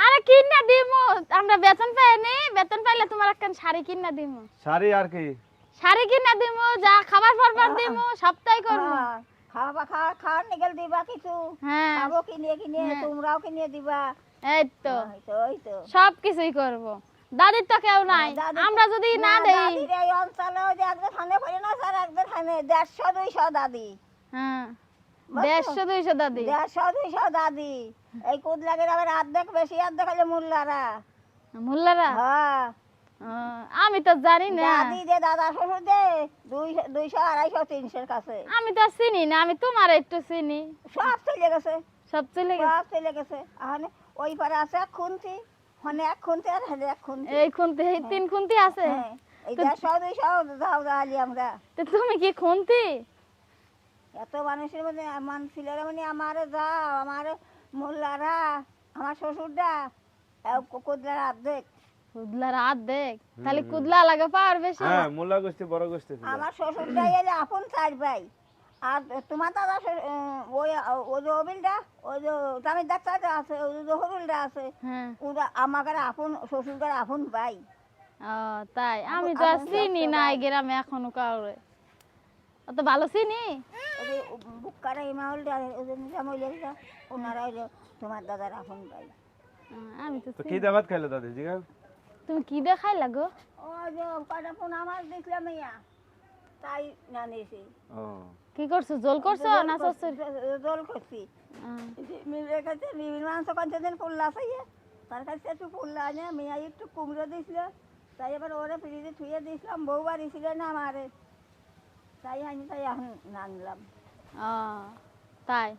আরে কিনা দিমু আমরা বেতন পাই নি বেতন পাইলে তোমার একটা শাড়ি কিনা দিমু শাড়ি আর কি শাড়ি কিনা দিমু যা খাবার পরবার দিমু সবটাই করব খাওয়া নিগেল দিবা কিছু হ্যাঁ খাবো কিনে কিনে তোমরাও কিনে দিবা এই তো ওই তো সব কিছুই করব দাদির তো কেউ নাই আমরা যদি না দেই দাদির এই অঞ্চলে ওই যে একজন খানে করে না স্যার একজন খানে 150-200 দাদি হ্যাঁ 150-200 দাদি 150-200 দাদি এই কুদলাগের আবার অর্ধেক বেশি অর্ধেক হলে মুল্লারা হ্যাঁ আমি তো জানি না দাদি যে দাদা শ্বশুর দে 200-250-300 কাছে আমি তো চিনি না আমি তোমার একটু চিনি সব চলে গেছে সব চলে গেছে সব চলে গেছে আহনে ওই পারে আছে এক খুন্তি হনে এক খুন্তি আর হেলে এক খুন্তি এই খুন্তি এই তিন খুন্তি আছে এই 150-200 দাও দালি আমরা তো তুমি কি খুন্তি এত মানুষের মধ্যে ছেলেরা মানে আমারে যাও আমার মোল্লারা আমার শ্বশুরটা কুদলার অর্ধেক কুদলা রাত দেখ তাহলে কুদলা লাগে পাওয়ার বেশি হ্যাঁ মোল্লা গোষ্ঠী বড় গোষ্ঠী ছিল আমার শ্বশুরটা এলে আপন চার ভাই আর তোমার দাদা ওই ওই যে অবিলটা ওই যে তামিল ডাক্তারটা আছে ওই যে হরুলটা আছে হ্যাঁ ওরা আমাকে আপন শ্বশুরকার আপন ভাই ও তাই আমি তো আর চিনি না এই গ্রামে এখনো কাউরে অত ভালো চিনি ওই যে বুক্কারা ইমাউলটা ওই যে নিজামুলটা ওনারা হইলো তোমার দাদার আপন ভাই আমি তো তো কি দাবাত খাইলে দাদি জিগা তুমি কি দেখাই লাগো ও যে কটা পোনা মাছ দিছিলাম ইয়া তাই না নিয়েছি ও কি করছো জল করছো না সসুর জল করছি মিলে কাছে মিল মাংস কতদিন পুল্লা আছে তার কাছে একটু পুল্লা আনে মেয়া একটু কুমড়ো দিছিল তাই এবার ওরা ফ্রিজে থুয়ে দিয়েছিলাম বউ বাড়ি ছিল না আমারে তাই আমি তাই এখন আনলাম ও তাই